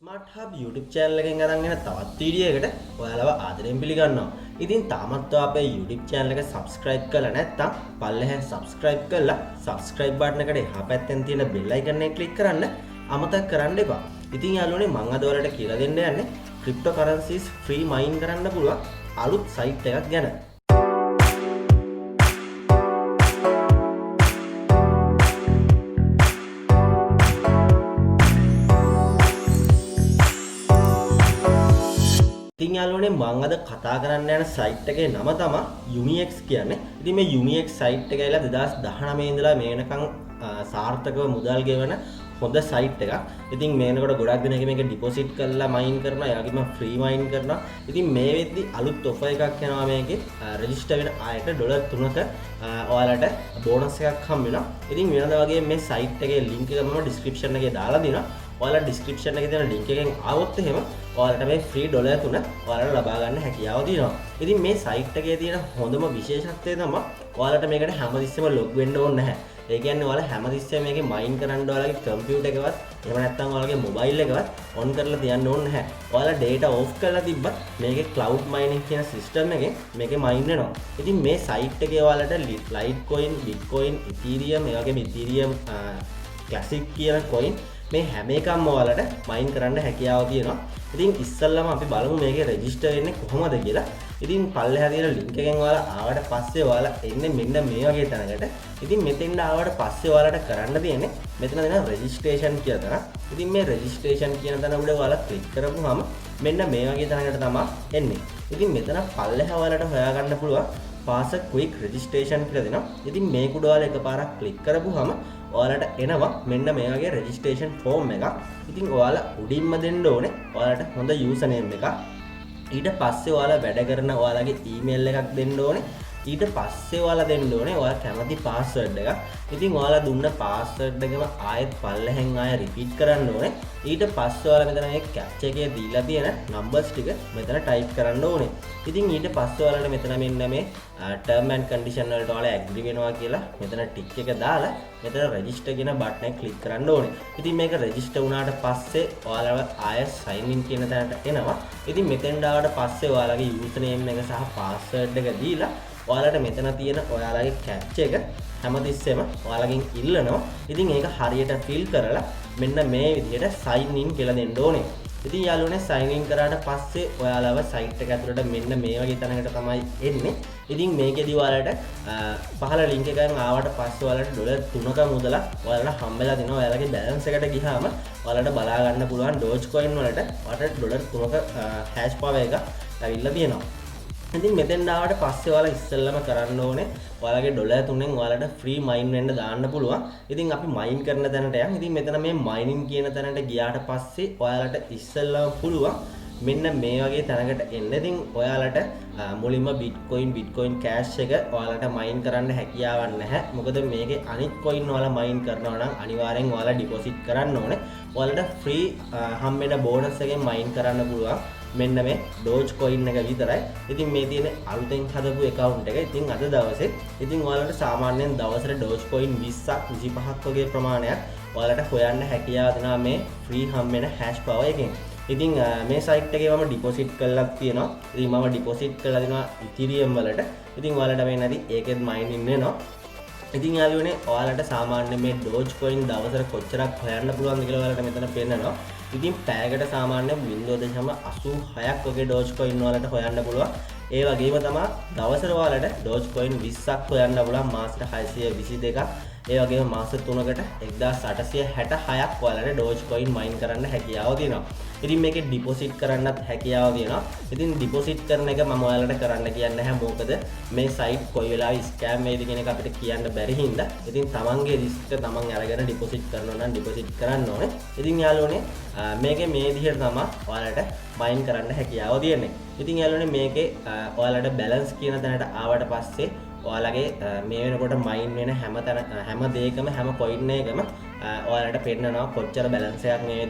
Smart hub YouTube channel එකෙන් අරන් එන තවත් වීඩියෝ එකකට ඔයාලව ආදරෙන් පිළිගන්නවා. ඉතින් තාමත් අපේ YouTube channel එක subscribe කරලා නැත්නම් පල්ලෙහාන් subscribe කරලා subscribe button එකට එහා පැත්තෙන් තියෙන bell icon එක click කරන්න අමතක කරන්න එපා. ඉතින් යාළුවනේ මම අද ඔයාලට කියලා දෙන්න යන්නේ cryptocurrencies free mine කරන්න පුළුවන් අලුත් site එකක් ගැන. ඉතින් යාළුවනේ මම අද කතා කරන්න යන site එකේ නම තමයි UniX කියන්නේ. ඉතින් මේ UniX site එක ඇවිල්ලා 2019 ඉඳලා මේ වෙනකන් සාර්ථකව මුදල් ගෙවන හොඳ site එකක්. ඉතින් මේනකොට ගොඩක් දෙනෙක් මේක deposit කරලා mine කරනවා. ඒ වගේම free mine කරනවා. ඉතින් මේ වෙද්දි අලුත් offer එකක් යනවා මේකේ. register වෙන අයට $3ක ඔයාලට bonus එකක් හම්බ වෙනවා. ඉතින් වෙනද වගේ මේ site එකේ link එක මම description එකේ දාලා දෙනවා. ඔයාලා description එකේ තියෙන link එකෙන් ආවොත් එහෙම ඔයාලට මේ free $3 ඔයාලට ලබා ගන්න හැකියාව තියෙනවා. ඉතින් මේ site එකේ තියෙන හොඳම විශේෂත්වය තමයි ඔයාලට මේකට හැමතිස්සෙම log වෙන්න ඕනේ නැහැ. ඒ කියන්නේ ඔයාලා හැමතිස්සෙම මේකේ mine කරන්න ඔයාලගේ computer එකවත් එහෙම නැත්නම් ඔයාලගේ mobile එකවත් on කරලා තියන්න ඕනේ නැහැ. ඔයාලා data off කරලා තිබ්බත් මේකේ cloud mining කියන system එකෙන් මේකේ mine වෙනවා. ඉතින් මේ site එකේ ඔයාලට Litecoin, Bitcoin, Ethereum, ඒ වගේම Ethereum classic කියන coin මේ හැම එකක්ම ඔයාලට මයින් කරන්න හැකියාව තියෙනවා. ඉතින් ඉස්සෙල්ලාම අපි බලමු මේකේ රෙජිස්ටර් වෙන්නේ කොහොමද කියලා. ඉතින් පල්ලෙහා තියෙන link එකෙන් ඔයාලා ආවට පස්සේ ඔයාලා එන්නේ මෙන්න මේ වගේ තැනකට. ඉතින් මෙතෙන්ට ආවට පස්සේ ඔයාලට කරන්න තියෙන්නේ මෙතන දෙන registration කියලා තැන. ඉතින් මේ registration කියන තැන උඩ ඔයාලා click කරපුවාම මෙන්න මේ වගේ තැනකට තමයි එන්නේ. ඉතින් මෙතන පල්ලෙහා ඔයාලට හොයාගන්න පුළුවන් pass a quick registration කියලා දෙනවා. ඉතින් මේක උඩ ඔයාලා එකපාරක් click කරපුවාම ඔයාලට එනවා මෙන්න මේ වගේ registration form එකක්. ඉතින් ඔයාලා උඩින්ම දෙන්න ඕනේ ඔයාලට හොඳ username එකක්. ඊට පස්සේ ඔයාලා වැඩ කරන ඔයාලගේ email එකක් දෙන්න ඕනේ. ඊට පස්සේ ඔයාලා දෙන්න ඕනේ ඔයාලා කැමති password එකක්. ඉතින් ඔයාලා දුන්න password එකම ආයෙත් පල්ලෙහෙන් ආයෙ repeat කරන්න ඕනේ. ඊට පස්සේ ඔයාලා මෙතන මේ captcha එකේ දීලා තියෙන numbers ටික මෙතන type කරන්න ඕනේ. ඉතින් ඊට පස්සේ ඔයාලට මෙතන මෙන්න මේ term and condition වලට ඔයාලා agree වෙනවා කියලා මෙතන tick එක දාලා මෙතන register කියන button එක click කරන්න ඕනේ. ඉතින් මේක register වුණාට පස්සේ ඔයාලා ආයෙ sign in කියන තැනට එනවා. ඉතින් මෙතෙන් ආවට පස්සේ ඔයාලගේ username එක සහ password එක දීලා ඔයාලට මෙතන තියෙන ඔයාලගේ captcha එක හැමතිස්සෙම ඔයාලගෙන් ඉල්ලනවා. ඉතින් ඒක හරියට fill කරලා මෙන්න මේ විදිහට sign in කියලා දෙන්න ඕනේ. ඉතින් යාළුවනේ sign in කරාට පස්සේ ඔයාලව site එක ඇතුළට මෙන්න මේ වගේ තැනකට තමයි එන්නේ. ඉතින් මේකෙදි ඔයාලට පහළ link එකෙන් ආවට පස්සේ ඔයාලට $3ක මුදලක් ඔයාලට හම්බෙලා දෙනවා. ඔයාලගේ balance එකට ගියාම ඔයාලට බලා ගන්න පුළුවන් Dogecoin වලට ඔයාලට $3ක hash power එක ඇවිල්ලා තියෙනවා. ඉතින් මෙතෙන් ආවට පස්සේ ඔයාලා ඉස්සෙල්ලාම කරන්න ඕනේ ඔයාලගේ $3ෙන් ඔයාලට free mine වෙන්න දාන්න පුළුවන්. ඉතින් අපි mine කරන තැනට යන්. ඉතින් මෙතන මේ mining කියන තැනට ගියාට පස්සේ ඔයාලට ඉස්සෙල්ලාම පුළුවන් මෙන්න මේ වගේ තැනකට එන්න. ඉතින් ඔයාලට මුලින්ම Bitcoin cash එක ඔයාලට mine කරන්න හැකියාවක් නැහැ. මොකද මේකේ අනිත් coin ඔයාලා mine කරනවා නම් අනිවාර්යෙන් ඔයාලා deposit කරන්න ඕනේ. ඔයාලට free හම්බෙන bonus එකෙන් mine කරන්න පුළුවන් මෙන්න මේ Dogecoin එක විතරයි. ඉතින් මේ තියෙන අලුතෙන් හදපු account එක. ඉතින් අද දවසේ ඉතින් ඔයාලට සාමාන්‍යයෙන් දවසට Dogecoin 20ක් 25ක් වගේ ප්‍රමාණයක් ඔයාලට හොයන්න හැකියාව දෙනවා මේ free හම්බෙන hash power එකෙන්. ඉතින් මේ site එකේ මම deposit කරලා තියෙනවා. ඉතින් මම deposit කරලා දෙනවා Ethereum වලට. ඉතින් ඔයාලට මේ නැති ඒකෙත් mining වෙනවා. ඉතින් යාළුවනේ ඔයාලට සාමාන්‍යයෙන් මේ Dogecoin දවසට කොච්චරක් හොයන්න පුළුවන්ද කියලා ඔයාලට මෙතන පෙන්නනවා. ඉතින් පැයකට සාමාන්‍යයෙන් 0.86ක් වගේ Dogecoin වලට හොයන්න පුළුවන්. ඒ වගේම තමයි දවසට ඔයාලට Dogecoin 20ක් හොයන්න පුළුවන්. මාසෙට 622ක්. ඒ වගේම මාස 3කට 1866ක් ඔයාලට Dogecoin mine කරන්න හැකියාව තියෙනවා. ඉතින් මේකේ deposit කරන්නත් හැකියාව තියෙනවා. ඉතින් deposit කරන එක මම ඔයාලට කරන්න කියන්නේ නැහැ. මොකද මේ site කොයි වෙලාවෙ scam වෙයිද කියන එක අපිට කියන්න බැරි හින්දා. ඉතින් තමන්ගේ risk එක තමන් අරගෙන deposit කරනවා නම් deposit කරන්න ඕනේ. ඉතින් යාළුවනේ මේකේ මේ විදිහට තමයි ඔයාලට mine කරන්න හැකියාව තියෙන්නේ. ඉතින් යාළුවනේ මේකේ ඔයාලට balance කියන තැනට ආවට පස්සේ ඔයාලගේ මේ වෙනකොට mine වෙන හැම දෙයකම හැම coin එකම ඔයාලට පෙන්නනවා කොච්චර balance එකක් මේ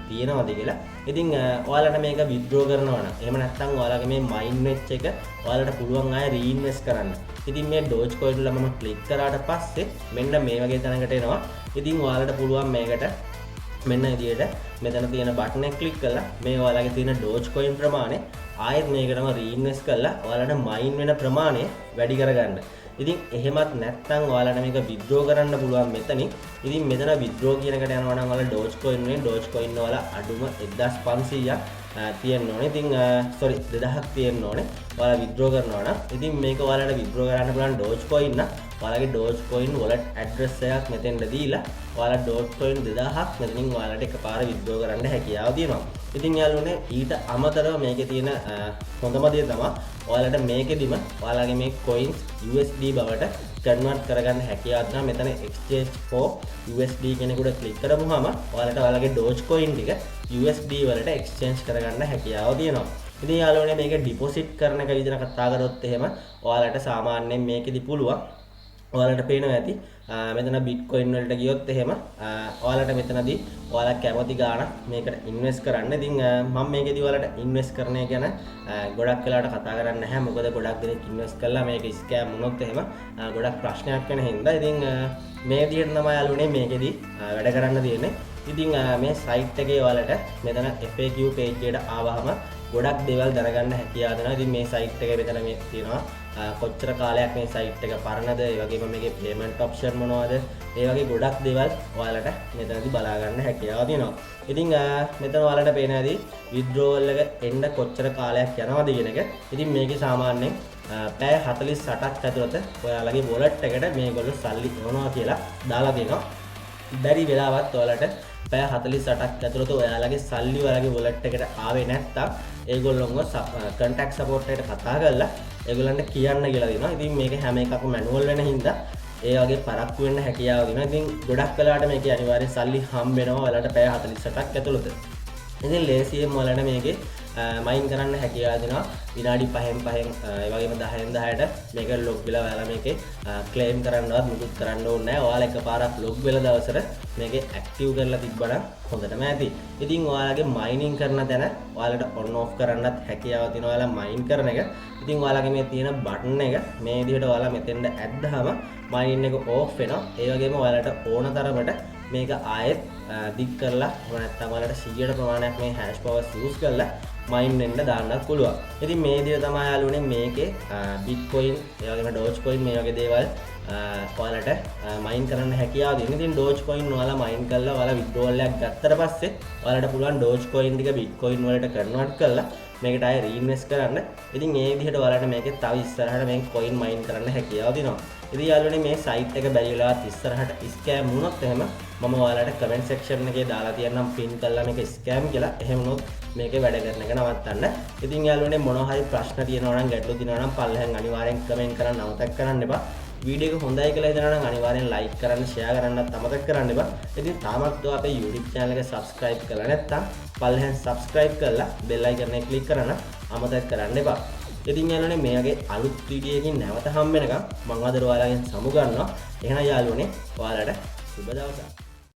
තියෙනවද කියලා. ඉතින් ඔයාලට මේක withdraw කරනවා නම් එහෙම නැත්නම් ඔයාලගේ මේ mine වෙච්ච එක ඔයාලට පුළුවන් ආයෙ reinvest කරන්න. ඉතින් මේ Dogecoin වල මම click කරාට පස්සේ මෙන්න මේ වගේ තැනකට එනවා. ඉතින් ඔයාලට පුළුවන් මේකට මෙන්න විදියට මෙතන තියෙන බටන් එක ක්ලික් කරලා මේ ඔයාලගේ තියෙන Dogecoin ප්‍රමාණය ආයෙත් මේකටම රීඉන්වෙස්ට් කරලා ඔයාලට මයින් වෙන ප්‍රමාණය වැඩි කරගන්න. ඉතින් එහෙමත් නැත්නම් ඔයාලට මේක විත්ඩ්‍රෝ කරන්න පුළුවන් මෙතනින්. ඉතින් මෙතන විත්ඩ්‍රෝ කියන එකට යනවා නම් ඔයාලා Dogecoin වලින් Dogecoin වල අඩුම 1500ක් තියෙන්න ඕනේ. ඉතින් 2000ක් තියෙන්න ඕනේ. ඔයාලා විත්ඩ්‍රෝ කරනවා නම් ඉතින් මේක ඔයාලට විත්ඩ්‍රෝ කරන්න පුළුවන් Dogecoin නම් ඔයාලගේ Dogecoin wallet address එකක් මෙතෙන්ට දීලා ඔයාලා Dogecoin 2000ක් මෙතනින් ඔයාලට එකපාර විත්ඩ්‍රෝ කරන්න හැකියාව තියෙනවා. ඉතින් යාළුවනේ ඊට අමතරව මේකේ තියෙන හොඳම දේ තමයි ඔයාලට මේකෙදිම ඔයාලගේ මේ coins USD බවට කන්වර්ට් කරගන්න හැකියාව තියෙනවා. මෙතන exchange for USD කෙනෙකුට ක්ලික් කරමුවම ඔයාලට ඔයාලගේ Dogecoin ටික USD වලට exchange කරගන්න හැකියාව තියෙනවා. ඉතින් යාළුවනේ මේක ඩිපොසිට් කරන එක විදිහට කතා කරොත් එහෙම ඔයාලට සාමාන්‍යයෙන් මේකෙදි පුළුවන් ඔයාලට පේනවා ඇති මෙතන Bitcoin වලට ගියොත් එහෙම ඔයාලට මෙතනදී ඔයාලා කැමති ගාණක් මේකට ඉන්වෙස්ට් කරන්න. ඉතින් මම මේකෙදි ඔයාලට ඉන්වෙස්ට් කරන එක ගැන ගොඩක් වෙලාවට කතා කරන්නේ නැහැ. මොකද ගොඩක් දෙනෙක් ඉන්වෙස්ට් කරලා මේක ස්කෑම් වුණොත් එහෙම ගොඩක් ප්‍රශ්නයක් වෙන හින්දා. ඉතින් මේ විදිහට තමයි යාළුවනේ මේකෙදි වැඩ කරන්න තියෙන්නේ. ඉතින් මේ සයිට් එකේ ඔයාලට මෙතන FAQ page එකට ආවහම ගොඩක් දේවල් දැනගන්න හැකියාව දෙනවා. ඉතින් මේ සයිට් එකේ මෙතන මේ තියෙනවා කොච්චර කාලයක් මේ සයිට් එක පරණද, ඒ වගේම මේකේ payment option මොනවද, ඒ වගේ ගොඩක් දේවල් ඔයාලට මෙතනදී බලා ගන්න හැකියාව තියෙනවා. ඉතින් මෙතන ඔයාලට පේන ඇති withdrawal එක එන්න කොච්චර කාලයක් යනවද කියන එක. ඉතින් මේකේ සාමාන්‍යයෙන් පැය 48ක් ඇතුළත ඔයාලගේ wallet එකට මේගොල්ලෝ සල්ලි එවනවා කියලා දාලා දෙනවා. බැරි වෙලාවත් ඔයාලට පැය 48ක් ඇතුළත ඔයාලගේ සල්ලි ඔයාලගේ wallet එකට ආවේ නැත්තම් ඒගොල්ලොන්ව contact support එකට කතා කරලා ඒගොල්ලන්ට කියන්න කියලා දෙනවා. ඉතින් මේක හැම එකක්ම manual වෙන හින්දා ඒ වගේ පරක්කු වෙන්න හැකියාව දෙනවා. ඉතින් ගොඩක් වෙලාවට මේකේ අනිවාර්යෙන් සල්ලි හම්බ වෙනවා ඔයාලට පැය 48ක් ඇතුළත. ඉතින් ලේසියෙන් ඔයාලට මේකේ මයින් කරන්න හැකියාව දෙනවා. විනාඩි 5න් 5න් ඒ වගේම 10න් 10ට මේක ලොග් වෙලා ඔයාලා මේකේ ක්ලේම් කරන්නවත් මුකුත් කරන්න ඕනේ නැහැ. ඔයාලා එකපාරක් ලොග් වෙලා දවසට මේකේ ඇක්ටිව් කරලා තිබ්බනම් හොඳටම ඇති. ඉතින් ඔයාලගේ මයිනින් කරන තැන ඔයාලට ඔන් ඔෆ් කරන්නත් හැකියාව තියෙනවා. ඔයාලා මයින් කරන එක. ඉතින් ඔයාලගේ මේ තියෙන බටන් එක මේ විදිහට ඔයාලා මෙතෙන්ට ඇද්දාම මයින් එක ඕෆ් වෙනවා. ඒ වගේම ඔයාලට ඕන තරමට මේක ආයෙත් දික් කරලා නැත්නම් ඔයාලට 100ට ප්‍රමාණයක් මේ hash powers use කරලා මයින් වෙන්න දාන්නත් පුළුවන්. ඉතින් මේ විදිහට තමයි යාළුවනේ මේකේ Bitcoin, ඒ වගේම Dogecoin මේ වගේ දේවල් ඔයාලට මයින් කරන්න හැකියාව දෙන්නේ. ඉතින් Dogecoin ඔයාලා මයින් කරලා ඔයාලා withdrawal එකක් ගත්තට පස්සේ ඔයාලට පුළුවන් Dogecoin ටික Bitcoin වලට කන්වර්ට් කරලා මේකට ආයෙ රීඉන්වෙස්ට් කරන්න. ඉතින් මේ විදිහට ඔයාලට මේකේ තව ඉස්සරහට මේ coin මයින් කරන්න හැකියාව දෙනවා. ඉතින් යාළුවනේ මේ site එක බැරි වෙලාවත් ඉස්සරහට ස්කෑම් වුණොත් එහෙම මම ඔයාලට comment section එකේ දාලා තියන්නම් pin කරලා මේක ස්කෑම් කියලා. එහෙම වුණොත් මේකේ වැඩ කරන එක නවත්තන්න. ඉතින් යාළුවනේ මොනවා හරි ප්‍රශ්න තියෙනවා නම් ගැටලු තියෙනවා නම් පල්ලෙහෙන් අනිවාර්යෙන් comment කරන්න අමතක කරන්න එපා. වීඩියෝ එක හොඳයි කියලා හිතනවා නම් අනිවාර්යෙන් like කරන්න, share කරන්නත් අමතක කරන්න එපා. ඉතින් තාමත් ඔයා අපේ YouTube channel එක subscribe කරලා නැත්නම් පල්ලෙහෙන් subscribe කරලා bell icon එක click කරන්න අමතක කරන්න එපා. ඉතින් යාළුවනේ මේ වගේ අලුත් වීඩියෝ එකකින් නැවත හම්බ වෙනකම් මම අද ඔයාලගෙන් සමු ගන්නවා. එහෙනම් යාළුවනේ ඔයාලට සුබ දවසක්.